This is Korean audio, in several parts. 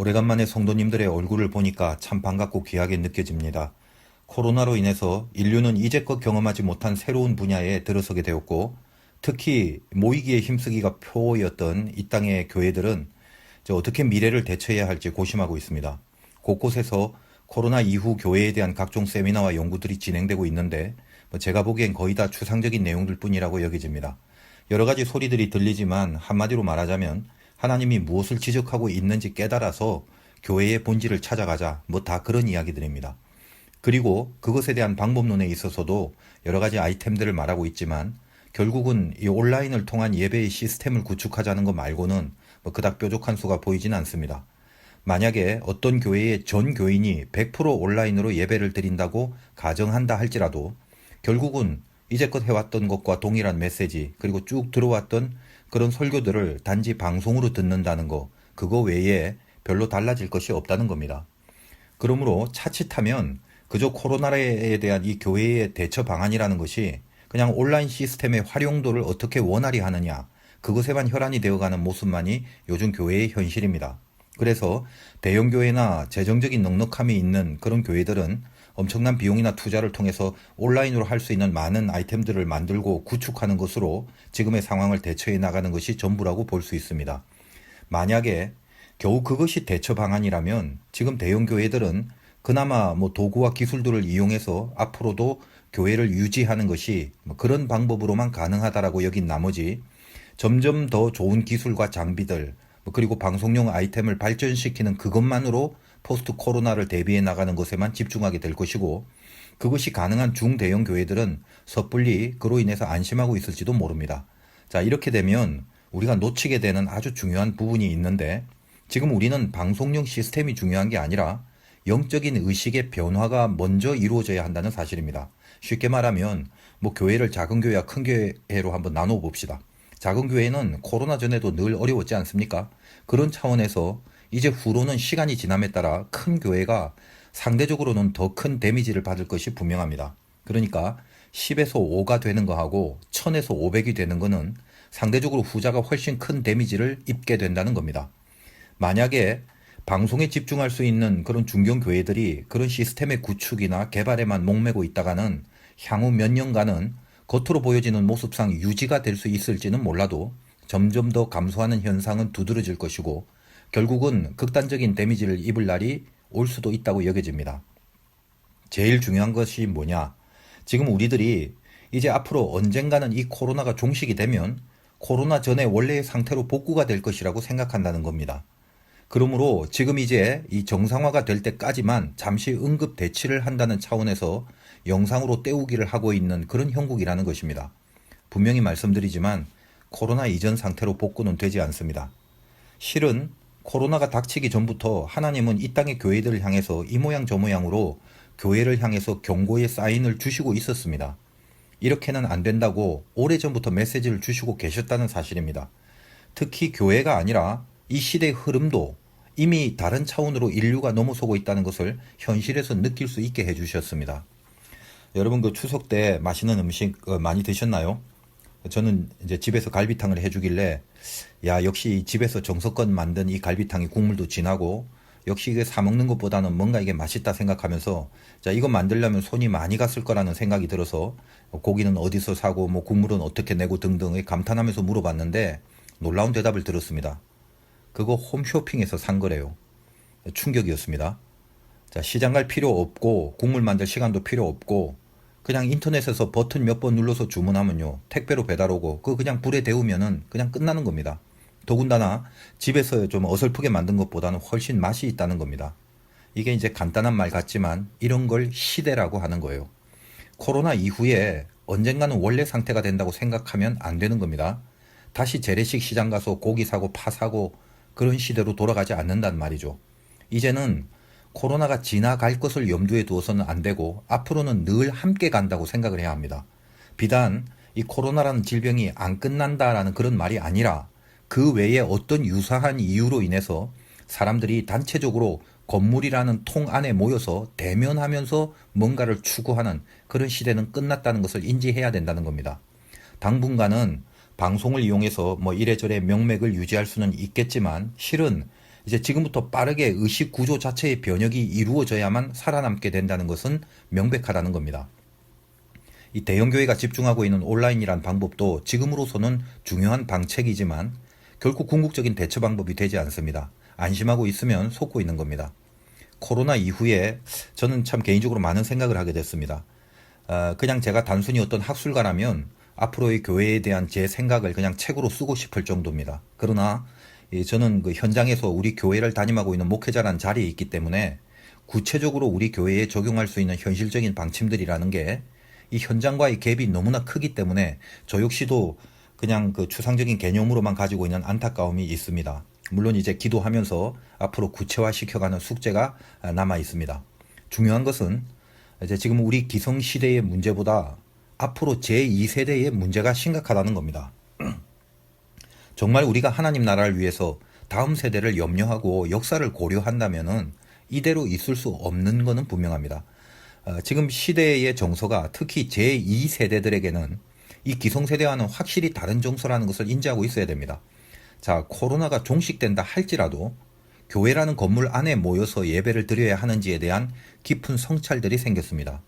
오래간만에 성도님들의 얼굴을 보니까 참 반갑고 귀하게 느껴집니다. 코로나로 인해서 인류는 이제껏 경험하지 못한 새로운 분야에 들어서게 되었고, 특히 모이기에 힘쓰기가 표였던 이 땅의 교회들은 어떻게 미래를 대처해야 할지 고심하고 있습니다. 곳곳에서 코로나 이후 교회에 대한 각종 세미나와 연구들이 진행되고 있는데, 제가 보기엔 거의 다 추상적인 내용들 뿐이라고 여겨집니다. 여러 가지 소리들이 들리지만 한마디로 말하자면 하나님이 무엇을 지적하고 있는지 깨달아서 교회의 본질을 찾아가자, 다 그런 이야기들입니다. 그리고 그것에 대한 방법론에 있어서도 여러 가지 아이템들을 말하고 있지만 결국은 이 온라인을 통한 예배의 시스템을 구축하자는 것 말고는 그닥 뾰족한 수가 보이진 않습니다. 만약에 어떤 교회의 전 교인이 100% 온라인으로 예배를 드린다고 가정한다 할지라도 결국은 이제껏 해왔던 것과 동일한 메시지, 그리고 쭉 들어왔던 그런 설교들을 단지 방송으로 듣는다는 거, 그거 외에 별로 달라질 것이 없다는 겁니다. 그러므로 차칫하면 그저 코로나에 대한 이 교회의 대처 방안이라는 것이 그냥 온라인 시스템의 활용도를 어떻게 원활히 하느냐, 그것에만 혈안이 되어가는 모습만이 요즘 교회의 현실입니다. 그래서 대형 교회나 재정적인 넉넉함이 있는 그런 교회들은 엄청난 비용이나 투자를 통해서 온라인으로 할 수 있는 많은 아이템들을 만들고 구축하는 것으로 지금의 상황을 대처해 나가는 것이 전부라고 볼 수 있습니다. 만약에 겨우 그것이 대처 방안이라면 지금 대형 교회들은 그나마 도구와 기술들을 이용해서 앞으로도 교회를 유지하는 것이 그런 방법으로만 가능하다라고 여긴 나머지 점점 더 좋은 기술과 장비들, 그리고 방송용 아이템을 발전시키는 그것만으로 포스트 코로나를 대비해 나가는 것에만 집중하게 될 것이고, 그것이 가능한 중대형 교회들은 섣불리 그로 인해서 안심하고 있을지도 모릅니다. 자, 이렇게 되면 우리가 놓치게 되는 아주 중요한 부분이 있는데, 지금 우리는 방송용 시스템이 중요한 게 아니라 영적인 의식의 변화가 먼저 이루어져야 한다는 사실입니다. 쉽게 말하면 교회를 작은 교회와 큰 교회로 한번 나눠 봅시다. 작은 교회는 코로나 전에도 늘 어려웠지 않습니까? 그런 차원에서 이제 후로는 시간이 지남에 따라 큰 교회가 상대적으로는 더 큰 데미지를 받을 것이 분명합니다. 그러니까 10에서 5가 되는 거하고 1000에서 500이 되는 거는 상대적으로 후자가 훨씬 큰 데미지를 입게 된다는 겁니다. 만약에 방송에 집중할 수 있는 그런 중견 교회들이 그런 시스템의 구축이나 개발에만 목매고 있다가는 향후 몇 년간은 겉으로 보여지는 모습상 유지가 될 수 있을지는 몰라도 점점 더 감소하는 현상은 두드러질 것이고 결국은 극단적인 데미지를 입을 날이 올 수도 있다고 여겨집니다. 제일 중요한 것이 뭐냐? 지금 우리들이 이제 앞으로 언젠가는 이 코로나가 종식이 되면 코로나 전에 원래의 상태로 복구가 될 것이라고 생각한다는 겁니다. 그러므로 지금 이제 이 정상화가 될 때까지만 잠시 응급 대치를 한다는 차원에서 영상으로 때우기를 하고 있는 그런 형국이라는 것입니다. 분명히 말씀드리지만 코로나 이전 상태로 복구는 되지 않습니다. 실은 코로나가 닥치기 전부터 하나님은 이 땅의 교회들을 향해서 이 모양 저 모양으로 교회를 향해서 경고의 사인을 주시고 있었습니다. 이렇게는 안 된다고 오래전부터 메시지를 주시고 계셨다는 사실입니다. 특히 교회가 아니라 이 시대의 흐름도 이미 다른 차원으로 인류가 넘어서고 있다는 것을 현실에서 느낄 수 있게 해주셨습니다. 여러분 그 추석 때 맛있는 음식 많이 드셨나요? 저는 이제 집에서 갈비탕을 해주길래 야 역시 집에서 정성껏 만든 이 갈비탕이 국물도 진하고 역시 이게 사 먹는 것보다는 뭔가 이게 맛있다 생각하면서 자 이거 만들려면 손이 많이 갔을 거라는 생각이 들어서 고기는 어디서 사고 국물은 어떻게 내고 등등의 감탄하면서 물어봤는데 놀라운 대답을 들었습니다. 그거 홈쇼핑에서 산 거래요. 충격이었습니다. 자, 시장 갈 필요 없고 국물 만들 시간도 필요 없고 그냥 인터넷에서 버튼 몇 번 눌러서 주문하면요 택배로 배달 오고 그거 그냥 불에 데우면은 그냥 끝나는 겁니다. 더군다나 집에서 좀 어설프게 만든 것보다는 훨씬 맛이 있다는 겁니다. 이게 이제 간단한 말 같지만 이런 걸 시대라고 하는 거예요. 코로나 이후에 언젠가는 원래 상태가 된다고 생각하면 안 되는 겁니다. 다시 재래식 시장 가서 고기 사고 파 사고 그런 시대로 돌아가지 않는단 말이죠. 이제는 코로나가 지나갈 것을 염두에 두어서는 안 되고 앞으로는 늘 함께 간다고 생각을 해야 합니다. 비단 이 코로나라는 질병이 안 끝난다라는 그런 말이 아니라 그 외에 어떤 유사한 이유로 인해서 사람들이 단체적으로 건물이라는 통 안에 모여서 대면하면서 뭔가를 추구하는 그런 시대는 끝났다는 것을 인지해야 된다는 겁니다. 당분간은 방송을 이용해서 이래저래 명맥을 유지할 수는 있겠지만 실은 이제 지금부터 빠르게 의식 구조 자체의 변혁이 이루어져야만 살아남게 된다는 것은 명백하다는 겁니다. 이 대형교회가 집중하고 있는 온라인이란 방법도 지금으로서는 중요한 방책이지만 결코 궁극적인 대처 방법이 되지 않습니다. 안심하고 있으면 속고 있는 겁니다. 코로나 이후에 저는 참 개인적으로 많은 생각을 하게 됐습니다. 그냥 제가 단순히 어떤 학술가라면 앞으로의 교회에 대한 제 생각을 그냥 책으로 쓰고 싶을 정도입니다. 그러나 저는 그 현장에서 우리 교회를 담임하고 있는 목회자라는 자리에 있기 때문에 구체적으로 우리 교회에 적용할 수 있는 현실적인 방침들이라는 게 이 현장과의 갭이 너무나 크기 때문에 저 역시도 그냥 그 추상적인 개념으로만 가지고 있는 안타까움이 있습니다. 물론 이제 기도하면서 앞으로 구체화 시켜가는 숙제가 남아 있습니다. 중요한 것은 이제 지금 우리 기성시대의 문제보다 앞으로 제2세대의 문제가 심각하다는 겁니다. 정말 우리가 하나님 나라를 위해서 다음 세대를 염려하고 역사를 고려한다면은 이대로 있을 수 없는 것은 분명합니다. 지금 시대의 정서가 특히 제2세대들에게는 이 기성세대와는 확실히 다른 정서라는 것을 인지하고 있어야 됩니다. 자, 코로나가 종식된다 할지라도 교회라는 건물 안에 모여서 예배를 드려야 하는지에 대한 깊은 성찰들이 생겼습니다.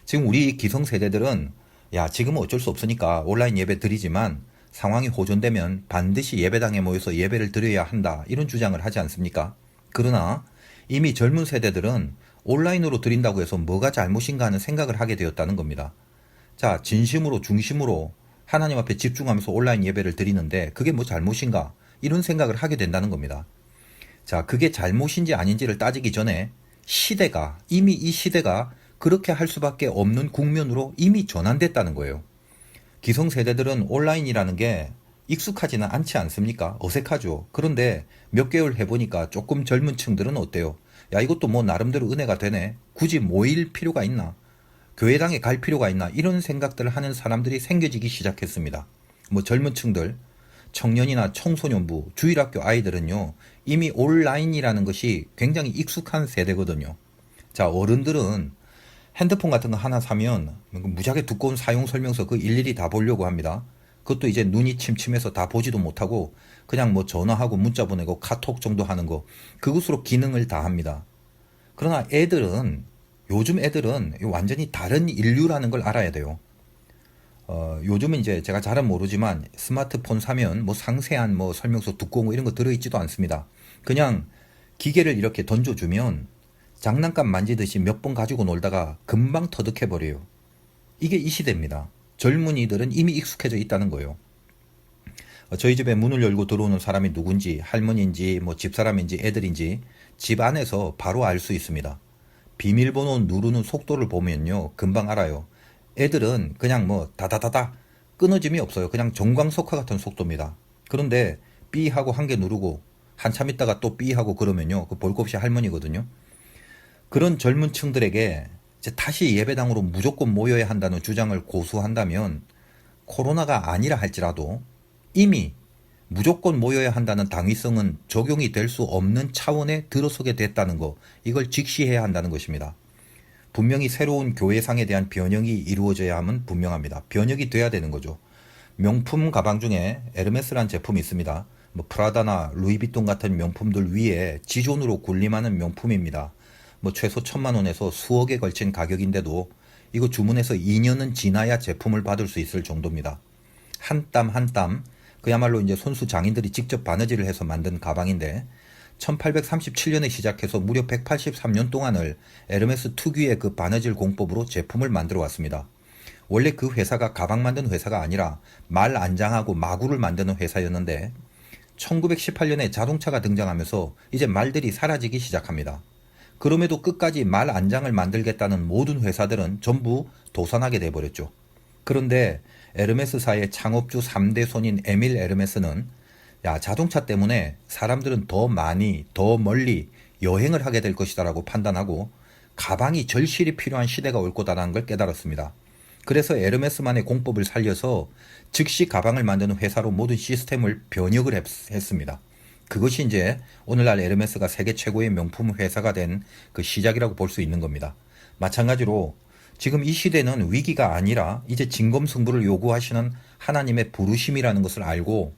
지금 우리 기성세대들은 야, 지금은 어쩔 수 없으니까 온라인 예배 드리지만 상황이 호전되면 반드시 예배당에 모여서 예배를 드려야 한다. 이런 주장을 하지 않습니까? 그러나 이미 젊은 세대들은 온라인으로 드린다고 해서 뭐가 잘못인가 하는 생각을 하게 되었다는 겁니다. 자, 진심으로 중심으로 하나님 앞에 집중하면서 온라인 예배를 드리는데 그게 뭐 잘못인가? 이런 생각을 하게 된다는 겁니다. 자, 그게 잘못인지 아닌지를 따지기 전에 이미 이 시대가 그렇게 할 수밖에 없는 국면으로 이미 전환됐다는 거예요. 기성세대들은 온라인이라는 게 익숙하지는 않지 않습니까? 어색하죠. 그런데 몇 개월 해보니까 조금 젊은 층들은 어때요? 야, 이것도 뭐 나름대로 은혜가 되네. 굳이 모일 필요가 있나? 교회당에 갈 필요가 있나? 이런 생각들을 하는 사람들이 생겨지기 시작했습니다. 뭐 젊은 층들, 청년이나 청소년부, 주일학교 아이들은요, 이미 온라인이라는 것이 굉장히 익숙한 세대거든요. 자, 어른들은 핸드폰 같은 거 하나 사면 무지하게 두꺼운 사용 설명서 그 일일이 다 보려고 합니다. 그것도 이제 눈이 침침해서 다 보지도 못하고 그냥 뭐 전화하고 문자 보내고 카톡 정도 하는 거 그것으로 기능을 다 합니다. 그러나 요즘 애들은 완전히 다른 인류라는 걸 알아야 돼요. 요즘은 이제 제가 잘은 모르지만 스마트폰 사면 뭐 상세한 뭐 설명서 두꺼운 거 이런 거 들어있지도 않습니다. 그냥 기계를 이렇게 던져주면 장난감 만지듯이 몇 번 가지고 놀다가 금방 터득해버려요. 이게 이 시대입니다. 젊은이들은 이미 익숙해져 있다는 거예요. 저희 집에 문을 열고 들어오는 사람이 누군지, 할머니인지, 뭐 집사람인지, 애들인지 집 안에서 바로 알 수 있습니다. 비밀번호 누르는 속도를 보면요, 금방 알아요. 애들은 그냥 뭐 다다다다 끊어짐이 없어요. 그냥 정광석화 같은 속도입니다. 그런데 삐 하고 한 개 누르고 한참 있다가 또 삐 하고 그러면요, 그 볼 것 없이 할머니거든요. 그런 젊은 층들에게 이제 다시 예배당으로 무조건 모여야 한다는 주장을 고수한다면 코로나가 아니라 할지라도 이미 무조건 모여야 한다는 당위성은 적용이 될 수 없는 차원에 들어서게 됐다는 거, 이걸 직시해야 한다는 것입니다. 분명히 새로운 교회상에 대한 변형이 이루어져야 함은 분명합니다. 변혁이 돼야 되는 거죠. 명품 가방 중에 에르메스라는 제품이 있습니다. 뭐 프라다나 루이비통 같은 명품들 위에 지존으로 군림하는 명품입니다. 뭐 최소 1,000만 원에서 수억에 걸친 가격인데도 이거 주문해서 2년은 지나야 제품을 받을 수 있을 정도입니다. 한 땀 한 땀 그야말로 이제 손수 장인들이 직접 바느질을 해서 만든 가방인데 1837년에 시작해서 무려 183년 동안을 에르메스 특유의 그 바느질 공법으로 제품을 만들어 왔습니다. 원래 그 회사가 가방 만드는 회사가 아니라 말 안장하고 마구를 만드는 회사였는데 1918년에 자동차가 등장하면서 이제 말들이 사라지기 시작합니다. 그럼에도 끝까지 말 안장을 만들겠다는 모든 회사들은 전부 도산하게 돼버렸죠. 그런데 에르메스사의 창업주 3대 손인 에밀 에르메스는 야, 자동차 때문에 사람들은 더 많이, 더 멀리 여행을 하게 될 것이다 라고 판단하고 가방이 절실히 필요한 시대가 올 거다라는 걸 깨달았습니다. 그래서 에르메스만의 공법을 살려서 즉시 가방을 만드는 회사로 모든 시스템을 변혁을 했습니다. 그것이 이제 오늘날 에르메스가 세계 최고의 명품 회사가 된 그 시작이라고 볼 수 있는 겁니다. 마찬가지로 지금 이 시대는 위기가 아니라 이제 진검승부를 요구하시는 하나님의 부르심이라는 것을 알고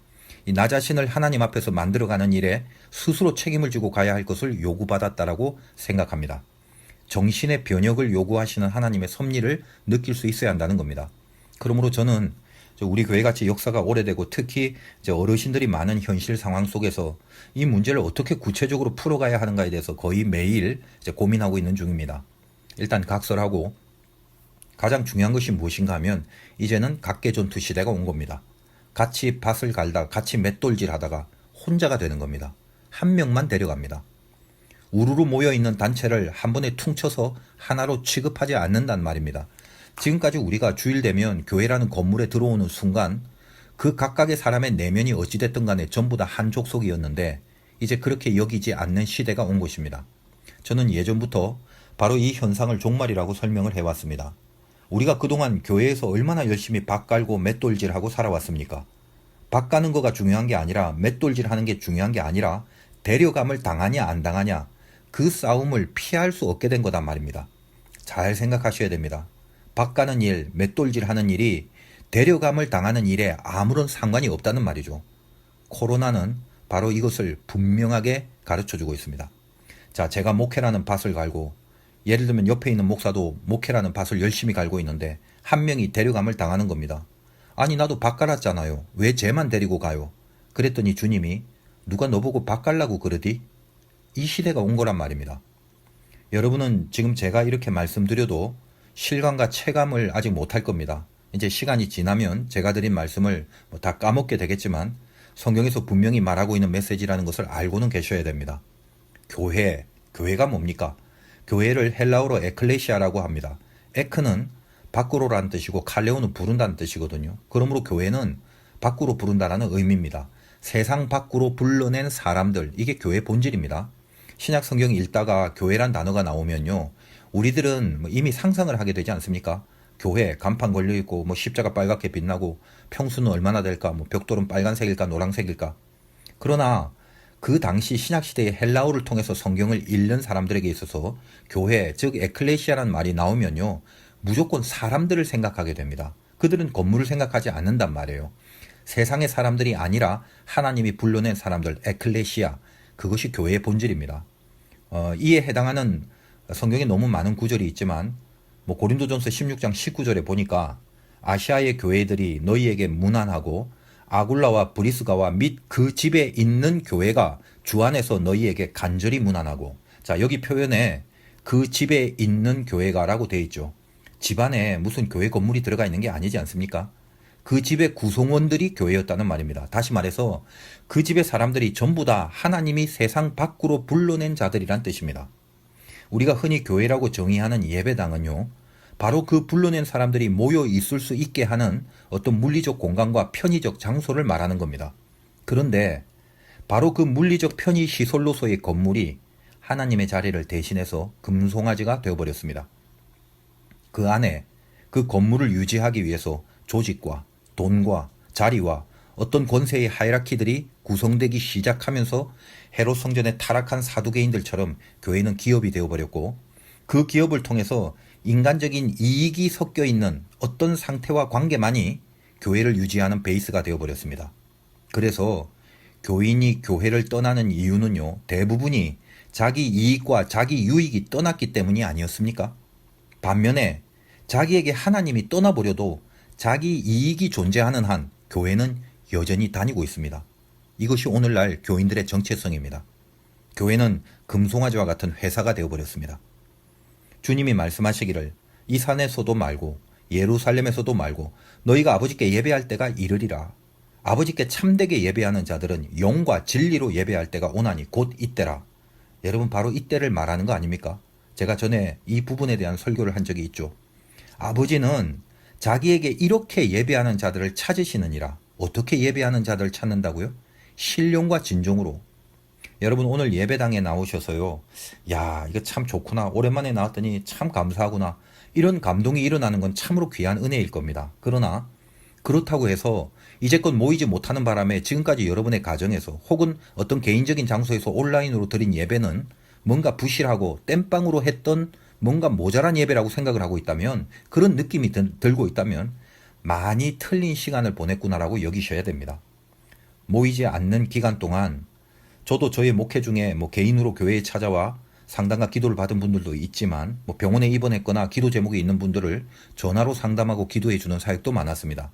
나 자신을 하나님 앞에서 만들어가는 일에 스스로 책임을 지고 가야 할 것을 요구받았다라고 생각합니다. 정신의 변혁을 요구하시는 하나님의 섭리를 느낄 수 있어야 한다는 겁니다. 그러므로 저는 우리 교회같이 역사가 오래되고 특히 어르신들이 많은 현실 상황 속에서 이 문제를 어떻게 구체적으로 풀어가야 하는가에 대해서 거의 매일 고민하고 있는 중입니다. 일단 각설하고 가장 중요한 것이 무엇인가 하면 이제는 각계전투 시대가 온 겁니다. 같이 밭을 갈다 같이 맷돌질 하다가 혼자가 되는 겁니다. 한 명만 데려갑니다. 우르르 모여있는 단체를 한 번에 퉁쳐서 하나로 취급하지 않는단 말입니다. 지금까지 우리가 주일 되면 교회라는 건물에 들어오는 순간 그 각각의 사람의 내면이 어찌됐든 간에 전부 다 한 족속이었는데 이제 그렇게 여기지 않는 시대가 온 것입니다. 저는 예전부터 바로 이 현상을 종말이라고 설명을 해왔습니다. 우리가 그동안 교회에서 얼마나 열심히 밭 갈고 맷돌질하고 살아왔습니까? 밭 가는 거가 중요한 게 아니라 맷돌질하는 게 중요한 게 아니라 데려감을 당하냐 안 당하냐 그 싸움을 피할 수 없게 된 거단 말입니다. 잘 생각하셔야 됩니다. 밭 가는 일, 맷돌질 하는 일이 데려감을 당하는 일에 아무런 상관이 없다는 말이죠. 코로나는 바로 이것을 분명하게 가르쳐주고 있습니다. 자, 제가 목회라는 밭을 갈고 예를 들면 옆에 있는 목사도 목회라는 밭을 열심히 갈고 있는데 한 명이 데려감을 당하는 겁니다. 아니 나도 밭 갈았잖아요. 왜 쟤만 데리고 가요? 그랬더니 주님이 누가 너보고 밭 갈라고 그러디? 이 시대가 온 거란 말입니다. 여러분은 지금 제가 이렇게 말씀드려도 실감과 체감을 아직 못할 겁니다. 이제 시간이 지나면 제가 드린 말씀을 다 까먹게 되겠지만 성경에서 분명히 말하고 있는 메시지라는 것을 알고는 계셔야 됩니다. 교회가 뭡니까? 교회를 헬라어로 에클레시아라고 합니다. 에크는 밖으로라는 뜻이고 칼레오는 부른다는 뜻이거든요. 그러므로 교회는 밖으로 부른다라는 의미입니다. 세상 밖으로 불러낸 사람들, 이게 교회의 본질입니다. 신약 성경 읽다가 교회란 단어가 나오면요, 우리들은 이미 상상을 하게 되지 않습니까? 교회 간판 걸려있고 십자가 빨갛게 빛나고 평수는 얼마나 될까, 벽돌은 빨간색일까 노란색일까. 그러나 그 당시 신약시대의 헬라어를 통해서 성경을 읽는 사람들에게 있어서 교회, 즉 에클레시아라는 말이 나오면요, 무조건 사람들을 생각하게 됩니다. 그들은 건물을 생각하지 않는단 말이에요. 세상의 사람들이 아니라 하나님이 불러낸 사람들, 에클레시아, 그것이 교회의 본질입니다. 이에 해당하는 성경에 너무 많은 구절이 있지만 고린도전서 16장 19절에 보니까 아시아의 교회들이 너희에게 무난하고 아굴라와 브리스가와 및 그 집에 있는 교회가 주 안에서 너희에게 간절히 무난하고, 자 여기 표현에 그 집에 있는 교회가 라고 되어 있죠. 집 안에 무슨 교회 건물이 들어가 있는 게 아니지 않습니까? 그 집의 구성원들이 교회였다는 말입니다. 다시 말해서 그 집의 사람들이 전부 다 하나님이 세상 밖으로 불러낸 자들이란 뜻입니다. 우리가 흔히 교회라고 정의하는 예배당은요, 바로 그 불러낸 사람들이 모여 있을 수 있게 하는 어떤 물리적 공간과 편의적 장소를 말하는 겁니다. 그런데 바로 그 물리적 편의 시설로서의 건물이 하나님의 자리를 대신해서 금송아지가 되어버렸습니다. 그 안에 그 건물을 유지하기 위해서 조직과 돈과 자리와 어떤 권세의 하이라키들이 구성되기 시작하면서 헤롯 성전에 타락한 사두개인들처럼 교회는 기업이 되어버렸고, 그 기업을 통해서 인간적인 이익이 섞여 있는 어떤 상태와 관계만이 교회를 유지하는 베이스가 되어버렸습니다. 그래서 교인이 교회를 떠나는 이유는요, 대부분이 자기 이익과 자기 유익이 떠났기 때문이 아니었습니까? 반면에 자기에게 하나님이 떠나버려도 자기 이익이 존재하는 한 교회는 여전히 다니고 있습니다. 이것이 오늘날 교인들의 정체성입니다. 교회는 금송아지와 같은 회사가 되어버렸습니다. 주님이 말씀하시기를 이 산에서도 말고 예루살렘에서도 말고 너희가 아버지께 예배할 때가 이르리라. 아버지께 참되게 예배하는 자들은 영과 진리로 예배할 때가 오나니 곧 이때라. 여러분 바로 이때를 말하는 거 아닙니까? 제가 전에 이 부분에 대한 설교를 한 적이 있죠. 아버지는 자기에게 이렇게 예배하는 자들을 찾으시느니라. 어떻게 예배하는 자들을 찾는다고요? 신령과 진정으로. 여러분 오늘 예배당에 나오셔서요, 야 이거 참 좋구나, 오랜만에 나왔더니 참 감사하구나, 이런 감동이 일어나는 건 참으로 귀한 은혜일 겁니다. 그러나 그렇다고 해서 이제껏 모이지 못하는 바람에 지금까지 여러분의 가정에서 혹은 어떤 개인적인 장소에서 온라인으로 드린 예배는 뭔가 부실하고 땜빵으로 했던 뭔가 모자란 예배라고 생각을 하고 있다면, 그런 느낌이 들고 있다면 많이 틀린 시간을 보냈구나라고 여기셔야 됩니다. 모이지 않는 기간 동안 저도 저의 목회 중에 개인으로 교회에 찾아와 상담과 기도를 받은 분들도 있지만 병원에 입원했거나 기도 제목이 있는 분들을 전화로 상담하고 기도해 주는 사역도 많았습니다.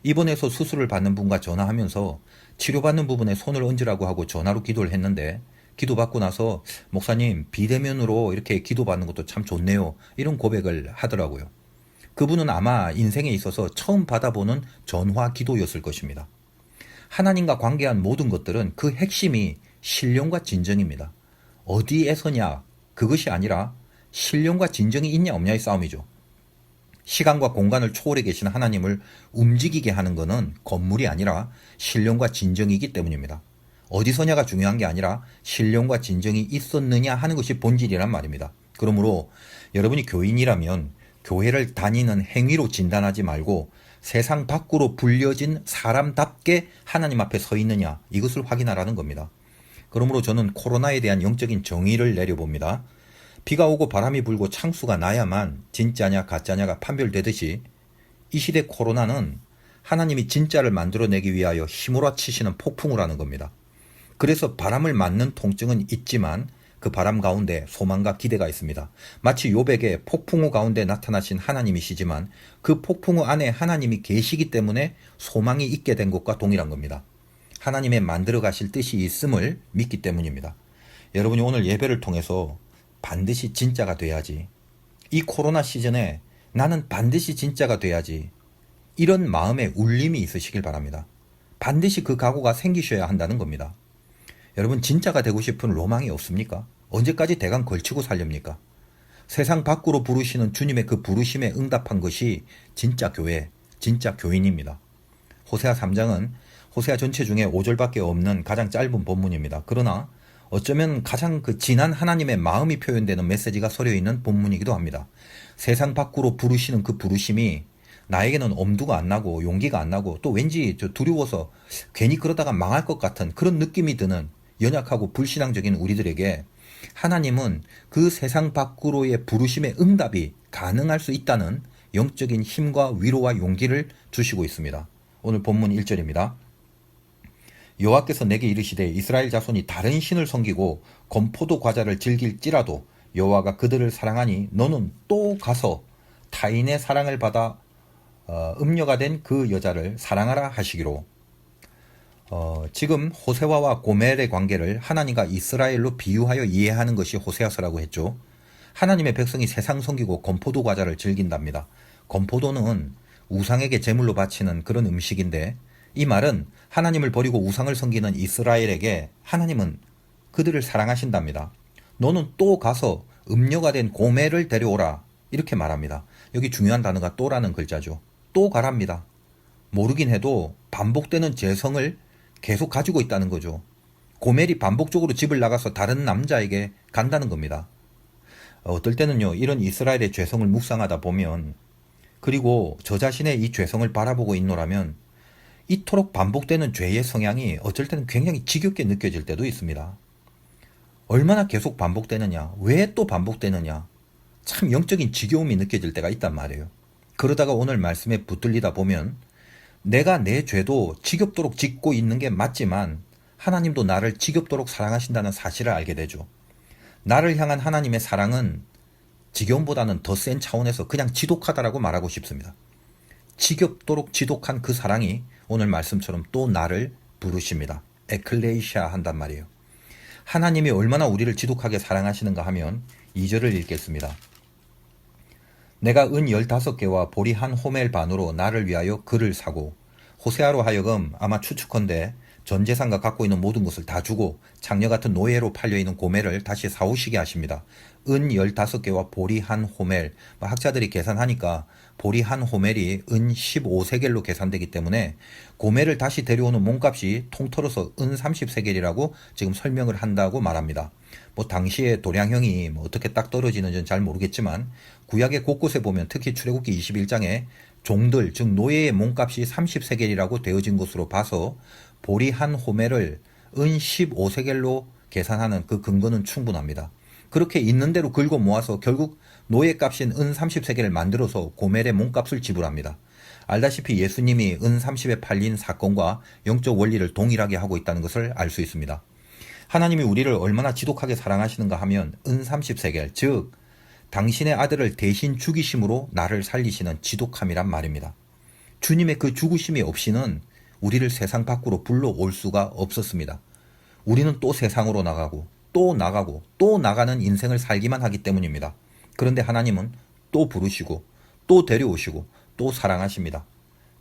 입원해서 수술을 받는 분과 전화하면서 치료받는 부분에 손을 얹으라고 하고 전화로 기도를 했는데 기도받고 나서 목사님 비대면으로 이렇게 기도받는 것도 참 좋네요. 이런 고백을 하더라고요. 그분은 아마 인생에 있어서 처음 받아보는 전화 기도였을 것입니다. 하나님과 관계한 모든 것들은 그 핵심이 신령과 진정입니다. 어디에서냐 그것이 아니라 신령과 진정이 있냐 없냐의 싸움이죠. 시간과 공간을 초월해 계신 하나님을 움직이게 하는 것은 건물이 아니라 신령과 진정이기 때문입니다. 어디서냐가 중요한 게 아니라 신령과 진정이 있었느냐 하는 것이 본질이란 말입니다. 그러므로 여러분이 교인이라면 교회를 다니는 행위로 진단하지 말고 세상 밖으로 불려진 사람답게 하나님 앞에 서 있느냐 이것을 확인하라는 겁니다. 그러므로 저는 코로나에 대한 영적인 정의를 내려봅니다. 비가 오고 바람이 불고 창수가 나야만 진짜냐 가짜냐가 판별되듯이 이 시대 코로나는 하나님이 진짜를 만들어내기 위하여 휘몰아치시는 폭풍우라는 겁니다. 그래서 바람을 맞는 통증은 있지만 그 바람 가운데 소망과 기대가 있습니다. 마치 욥에게 폭풍우 가운데 나타나신 하나님이시지만 그 폭풍우 안에 하나님이 계시기 때문에 소망이 있게 된 것과 동일한 겁니다. 하나님의 만들어 가실 뜻이 있음을 믿기 때문입니다. 여러분이 오늘 예배를 통해서 반드시 진짜가 돼야지. 이 코로나 시즌에 나는 반드시 진짜가 돼야지. 이런 마음의 울림이 있으시길 바랍니다. 반드시 그 각오가 생기셔야 한다는 겁니다. 여러분 진짜가 되고 싶은 로망이 없습니까? 언제까지 대강 걸치고 살렵니까? 세상 밖으로 부르시는 주님의 그 부르심에 응답한 것이 진짜 교회, 진짜 교인입니다. 호세아 3장은 호세아 전체 중에 5절밖에 없는 가장 짧은 본문입니다. 그러나 어쩌면 가장 진한 하나님의 마음이 표현되는 메시지가 서려 있는 본문이기도 합니다. 세상 밖으로 부르시는 그 부르심이 나에게는 엄두가 안 나고 용기가 안 나고 또 왠지 두려워서 괜히 그러다가 망할 것 같은 그런 느낌이 드는 연약하고 불신앙적인 우리들에게 하나님은 그 세상 밖으로의 부르심의 응답이 가능할 수 있다는 영적인 힘과 위로와 용기를 주시고 있습니다. 오늘 본문 1절입니다. 여호와께서 내게 이르시되 이스라엘 자손이 다른 신을 섬기고 건포도 과자를 즐길지라도 여호와가 그들을 사랑하니 너는 또 가서 타인의 사랑을 받아 음녀가 된 그 여자를 사랑하라 하시기로. 지금 호세아와 고멜의 관계를 하나님과 이스라엘로 비유하여 이해하는 것이 호세아서라고 했죠. 하나님의 백성이 세상 섬기고 건포도 과자를 즐긴답니다. 건포도는 우상에게 제물로 바치는 그런 음식인데 이 말은 하나님을 버리고 우상을 섬기는 이스라엘에게 하나님은 그들을 사랑하신답니다. 너는 또 가서 음녀가 된 고멜을 데려오라 이렇게 말합니다. 여기 중요한 단어가 또라는 글자죠. 또 가랍니다. 모르긴 해도 반복되는 죄성을 계속 가지고 있다는 거죠. 고멜이 반복적으로 집을 나가서 다른 남자에게 간다는 겁니다. 어떨 때는요 이런 이스라엘의 죄성을 묵상하다 보면 그리고 저 자신의 이 죄성을 바라보고 있노라면 이토록 반복되는 죄의 성향이 어쩔 때는 굉장히 지겹게 느껴질 때도 있습니다. 얼마나 계속 반복되느냐, 왜 또 반복되느냐, 참 영적인 지겨움이 느껴질 때가 있단 말이에요. 그러다가 오늘 말씀에 붙들리다 보면 내가 내 죄도 지겹도록 짓고 있는 게 맞지만 하나님도 나를 지겹도록 사랑하신다는 사실을 알게 되죠. 나를 향한 하나님의 사랑은 지겨움보다는 더 센 차원에서 그냥 지독하다라고 말하고 싶습니다. 지겹도록 지독한 그 사랑이 오늘 말씀처럼 또 나를 부르십니다. 에클레이샤 한단 말이에요. 하나님이 얼마나 우리를 지독하게 사랑하시는가 하면 2절을 읽겠습니다. 내가 은 15개와 보리 한 호멜 반으로 나를 위하여 그를 사고 호세아로 하여금 아마 추측컨대 전 재산과 갖고 있는 모든 것을 다 주고 장녀 같은 노예로 팔려있는 고멜을 다시 사오시게 하십니다. 은 15개와 보리 한 호멜, 학자들이 계산하니까 보리 한 호멜이 은 15세겔로 계산되기 때문에 고멜을 다시 데려오는 몸값이 통틀어서 은 30세겔이라고 지금 설명을 한다고 말합니다. 당시에 도량형이 어떻게 딱 떨어지는지는 잘 모르겠지만 구약의 곳곳에 보면 특히 출애굽기 21장에 종들 즉 노예의 몸값이 30세겔이라고 되어진 것으로 봐서 보리 한 호멜을 은 15세겔로 계산하는 그 근거는 충분합니다. 그렇게 있는 대로 긁어 모아서 결국 노예값인 은 30세겔을 만들어서 고멜의 몸값을 지불합니다. 알다시피 예수님이 은 30에 팔린 사건과 영적 원리를 동일하게 하고 있다는 것을 알 수 있습니다. 하나님이 우리를 얼마나 지독하게 사랑하시는가 하면 은 30세겔, 즉 당신의 아들을 대신 죽이심으로 나를 살리시는 지독함이란 말입니다. 주님의 그 죽으심이 없이는 우리를 세상 밖으로 불러올 수가 없었습니다. 우리는 또 세상으로 나가고 또 나가고 또 나가는 인생을 살기만 하기 때문입니다. 그런데 하나님은 또 부르시고 또 데려오시고 또 사랑하십니다.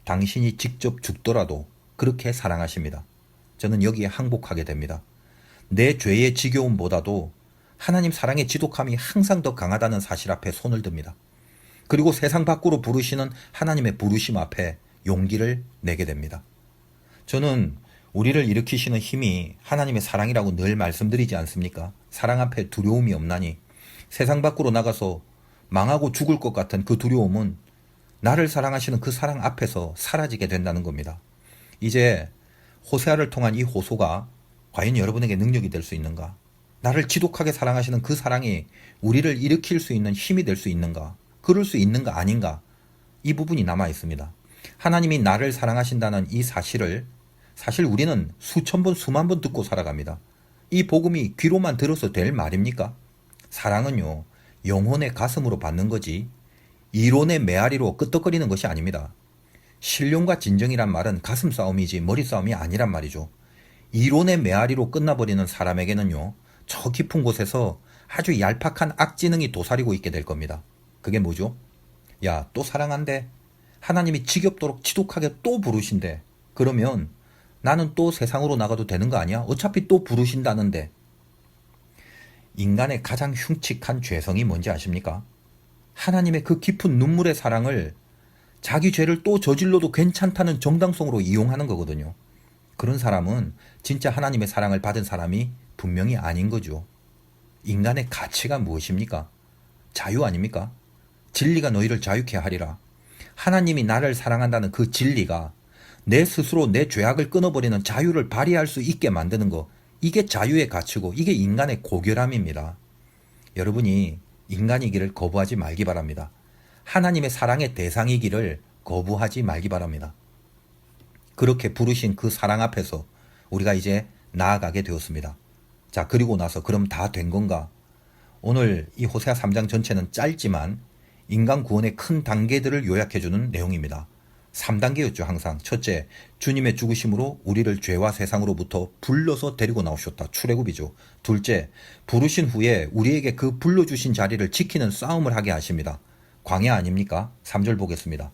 당신이 직접 죽더라도 그렇게 사랑하십니다. 저는 여기에 항복하게 됩니다. 내 죄의 지겨움보다도 하나님 사랑의 지독함이 항상 더 강하다는 사실 앞에 손을 듭니다. 그리고 세상 밖으로 부르시는 하나님의 부르심 앞에 용기를 내게 됩니다. 저는 우리를 일으키시는 힘이 하나님의 사랑이라고 늘 말씀드리지 않습니까? 사랑 앞에 두려움이 없나니 세상 밖으로 나가서 망하고 죽을 것 같은 그 두려움은 나를 사랑하시는 그 사랑 앞에서 사라지게 된다는 겁니다. 이제 호세아를 통한 이 호소가 과연 여러분에게 능력이 될 수 있는가? 나를 지독하게 사랑하시는 그 사랑이 우리를 일으킬 수 있는 힘이 될 수 있는가? 그럴 수 있는가 아닌가? 이 부분이 남아 있습니다. 하나님이 나를 사랑하신다는 이 사실을 사실 우리는 수천 번 수만 번 듣고 살아갑니다. 이 복음이 귀로만 들어서 될 말입니까? 사랑은요, 영혼의 가슴으로 받는 거지 이론의 메아리로 끄떡거리는 것이 아닙니다. 신령과 진정이란 말은 가슴 싸움이지 머리 싸움이 아니란 말이죠. 이론의 메아리로 끝나버리는 사람에게는요, 저 깊은 곳에서 아주 얄팍한 악지능이 도사리고 있게 될 겁니다. 그게 뭐죠? 야, 또 사랑한대. 하나님이 지겹도록 지독하게 또 부르신대. 그러면 나는 또 세상으로 나가도 되는 거 아니야? 어차피 또 부르신다는데. 인간의 가장 흉측한 죄성이 뭔지 아십니까? 하나님의 그 깊은 눈물의 사랑을 자기 죄를 또 저질러도 괜찮다는 정당성으로 이용하는 거거든요. 그런 사람은 진짜 하나님의 사랑을 받은 사람이 분명히 아닌 거죠. 인간의 가치가 무엇입니까? 자유 아닙니까? 진리가 너희를 자유케 하리라. 하나님이 나를 사랑한다는 그 진리가 내 스스로 내 죄악을 끊어버리는 자유를 발휘할 수 있게 만드는 거, 이게 자유의 가치고 이게 인간의 고결함입니다. 여러분이 인간이기를 거부하지 말기 바랍니다. 하나님의 사랑의 대상이기를 거부하지 말기 바랍니다. 그렇게 부르신 그 사랑 앞에서 우리가 이제 나아가게 되었습니다. 자, 그리고 나서 그럼 다 된 건가? 오늘 이 호세아 3장 전체는 짧지만 인간 구원의 큰 단계들을 요약해주는 내용입니다. 3단계였죠, 항상. 첫째, 주님의 죽으심으로 우리를 죄와 세상으로부터 불러서 데리고 나오셨다. 출애굽이죠. 둘째, 부르신 후에 우리에게 그 불러주신 자리를 지키는 싸움을 하게 하십니다. 광야 아닙니까? 3절 보겠습니다.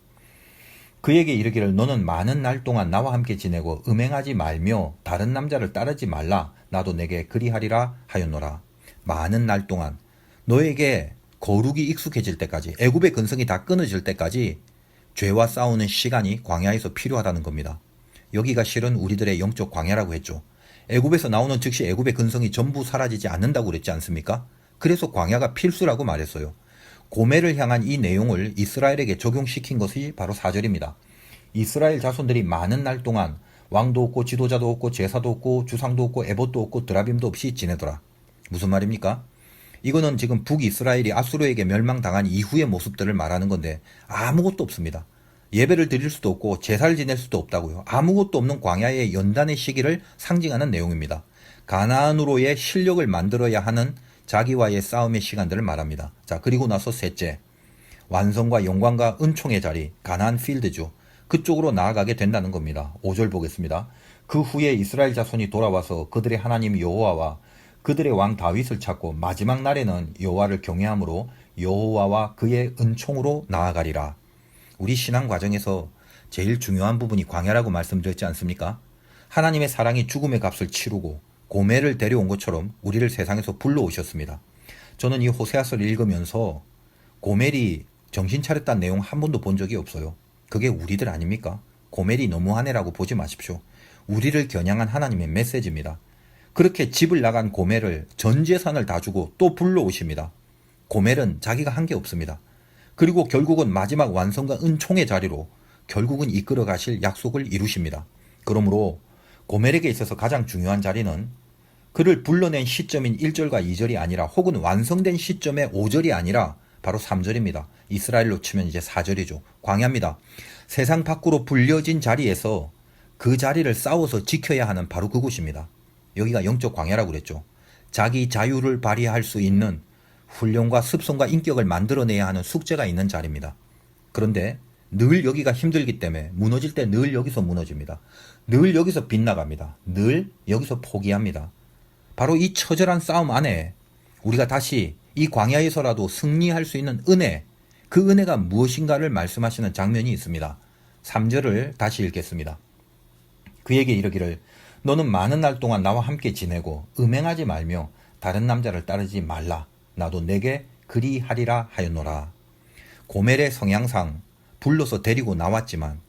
그에게 이르기를 너는 많은 날 동안 나와 함께 지내고 음행하지 말며 다른 남자를 따르지 말라. 나도 내게 그리하리라 하였노라. 많은 날 동안 너에게 거룩이 익숙해질 때까지, 애굽의 근성이 다 끊어질 때까지 죄와 싸우는 시간이 광야에서 필요하다는 겁니다. 여기가 실은 우리들의 영적 광야라고 했죠. 애굽에서 나오는 즉시 애굽의 근성이 전부 사라지지 않는다고 그랬지 않습니까? 그래서 광야가 필수라고 말했어요. 고멜을 향한 이 내용을 이스라엘에게 적용시킨 것이 바로 4절입니다. 이스라엘 자손들이 많은 날 동안 왕도 없고 지도자도 없고 제사도 없고 주상도 없고 에봇도 없고 드라빔도 없이 지내더라. 무슨 말입니까? 이거는 지금 북이스라엘이 아수르에게 멸망당한 이후의 모습들을 말하는 건데 아무것도 없습니다. 예배를 드릴 수도 없고 제사를 지낼 수도 없다고요. 아무것도 없는 광야의 연단의 시기를 상징하는 내용입니다. 가나안으로의 실력을 만들어야 하는 자기와의 싸움의 시간들을 말합니다. 자, 그리고 나서 셋째, 완성과 영광과 은총의 자리, 가나안 필드죠. 그쪽으로 나아가게 된다는 겁니다. 5절 보겠습니다. 그 후에 이스라엘 자손이 돌아와서 그들의 하나님 여호와와 그들의 왕 다윗을 찾고 마지막 날에는 여호와를 경외함으로 여호와와 그의 은총으로 나아가리라. 우리 신앙 과정에서 제일 중요한 부분이 광야라고 말씀드렸지 않습니까? 하나님의 사랑이 죽음의 값을 치르고 고멜을 데려온 것처럼 우리를 세상에서 불러오셨습니다. 저는 이 호세아서를 읽으면서 고멜이 정신 차렸다는 내용 한 번도 본 적이 없어요. 그게 우리들 아닙니까? 고멜이 너무하네라고 보지 마십시오. 우리를 겨냥한 하나님의 메시지입니다. 그렇게 집을 나간 고멜을 전 재산을 다 주고 또 불러오십니다. 고멜은 자기가 한 게 없습니다. 그리고 결국은 마지막 완성과 은총의 자리로 결국은 이끌어 가실 약속을 이루십니다. 그러므로 고멜에게 있어서 가장 중요한 자리는 그를 불러낸 시점인 1절과 2절이 아니라 혹은 완성된 시점의 5절이 아니라 바로 3절입니다. 이스라엘로 치면 이제 4절이죠. 광야입니다. 세상 밖으로 불려진 자리에서 그 자리를 싸워서 지켜야 하는 바로 그곳입니다. 여기가 영적 광야라고 그랬죠. 자기 자유를 발휘할 수 있는 훈련과 습성과 인격을 만들어내야 하는 숙제가 있는 자리입니다. 그런데 늘 여기가 힘들기 때문에 무너질 때 늘 여기서 무너집니다. 늘 여기서 빗나갑니다. 늘 여기서 포기합니다. 바로 이 처절한 싸움 안에 우리가 다시 이 광야에서라도 승리할 수 있는 은혜, 그 은혜가 무엇인가를 말씀하시는 장면이 있습니다. 3절을 다시 읽겠습니다. 그에게 이르기를 너는 많은 날 동안 나와 함께 지내고 음행하지 말며 다른 남자를 따르지 말라. 나도 내게 그리하리라 하였노라. 고멜의 성향상 불러서 데리고 나왔지만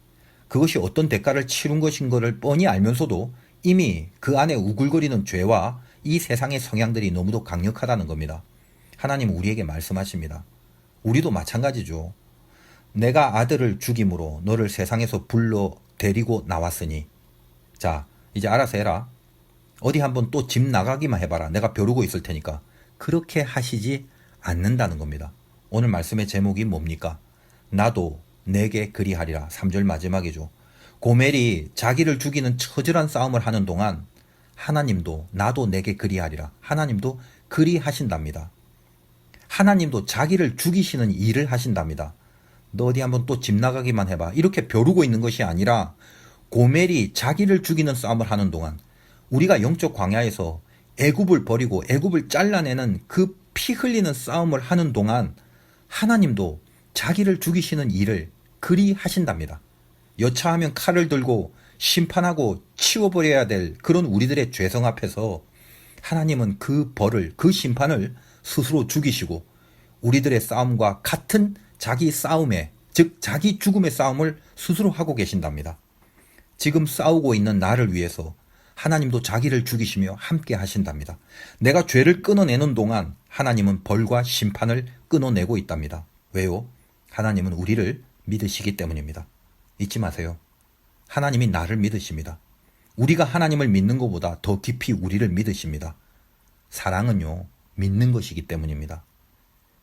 그것이 어떤 대가를 치른 것인 것을 뻔히 알면서도 이미 그 안에 우글거리는 죄와 이 세상의 성향들이 너무도 강력하다는 겁니다. 하나님 우리에게 말씀하십니다. 우리도 마찬가지죠. 내가 아들을 죽임으로 너를 세상에서 불러 데리고 나왔으니 자 이제 알아서 해라. 어디 한번 또 집 나가기만 해봐라. 내가 벼르고 있을 테니까. 그렇게 하시지 않는다는 겁니다. 오늘 말씀의 제목이 뭡니까? 나도 내게 그리하리라. 3절 마지막이죠. 고멜이 자기를 죽이는 처절한 싸움을 하는 동안 하나님도 나도 내게 그리하리라. 하나님도 그리하신답니다. 하나님도 자기를 죽이시는 일을 하신답니다. 너 어디 한번 또 집 나가기만 해봐. 이렇게 벼르고 있는 것이 아니라 고멜이 자기를 죽이는 싸움을 하는 동안 우리가 영적 광야에서 애굽을 버리고 애굽을 잘라내는 그 피 흘리는 싸움을 하는 동안 하나님도 자기를 죽이시는 일을 그리 하신답니다. 여차하면 칼을 들고 심판하고 치워버려야 될 그런 우리들의 죄성 앞에서 하나님은 그 벌을, 그 심판을 스스로 죽이시고 우리들의 싸움과 같은 자기 싸움에, 즉 자기 죽음의 싸움을 스스로 하고 계신답니다. 지금 싸우고 있는 나를 위해서 하나님도 자기를 죽이시며 함께 하신답니다. 내가 죄를 끊어내는 동안 하나님은 벌과 심판을 끊어내고 있답니다. 왜요? 하나님은 우리를 믿으시기 때문입니다. 잊지 마세요. 하나님이 나를 믿으십니다. 우리가 하나님을 믿는 것보다 더 깊이 우리를 믿으십니다. 사랑은요, 믿는 것이기 때문입니다.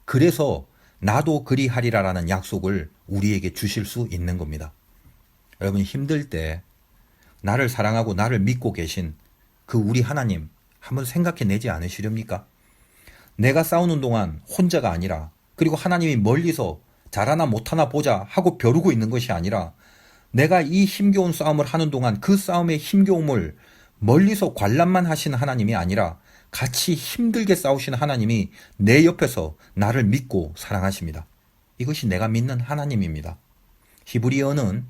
그래서 나도 그리하리라라는 약속을 우리에게 주실 수 있는 겁니다. 여러분 힘들 때 나를 사랑하고 나를 믿고 계신 그 우리 하나님 한번 생각해내지 않으시렵니까? 내가 싸우는 동안 혼자가 아니라 그리고 하나님이 멀리서 잘하나 못하나 보자 하고 벼르고 있는 것이 아니라 내가 이 힘겨운 싸움을 하는 동안 그 싸움의 힘겨움을 멀리서 관람만 하시는 하나님이 아니라 같이 힘들게 싸우시는 하나님이 내 옆에서 나를 믿고 사랑하십니다. 이것이 내가 믿는 하나님입니다. 히브리어는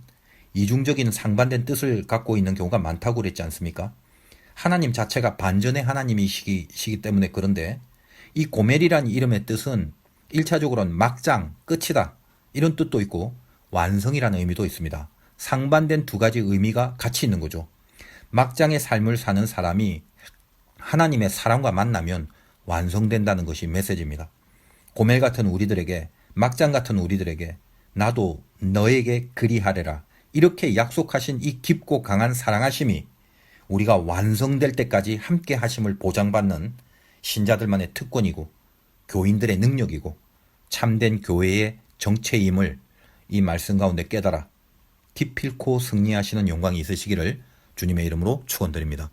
이중적인 상반된 뜻을 갖고 있는 경우가 많다고 그랬지 않습니까? 하나님 자체가 반전의 하나님이시기 때문에 그런데 이 고멜이라는 이름의 뜻은 1차적으로는 막장, 끝이다 이런 뜻도 있고 완성이라는 의미도 있습니다. 상반된 두 가지 의미가 같이 있는 거죠. 막장의 삶을 사는 사람이 하나님의 사랑과 만나면 완성된다는 것이 메시지입니다. 고멜 같은 우리들에게, 막장 같은 우리들에게 나도 너에게 그리하리라 이렇게 약속하신 이 깊고 강한 사랑하심이 우리가 완성될 때까지 함께 하심을 보장받는 신자들만의 특권이고 교인들의 능력이고 참된 교회의 정체임을 이 말씀 가운데 깨달아 기필코 승리하시는 영광이 있으시기를 주님의 이름으로 축원드립니다.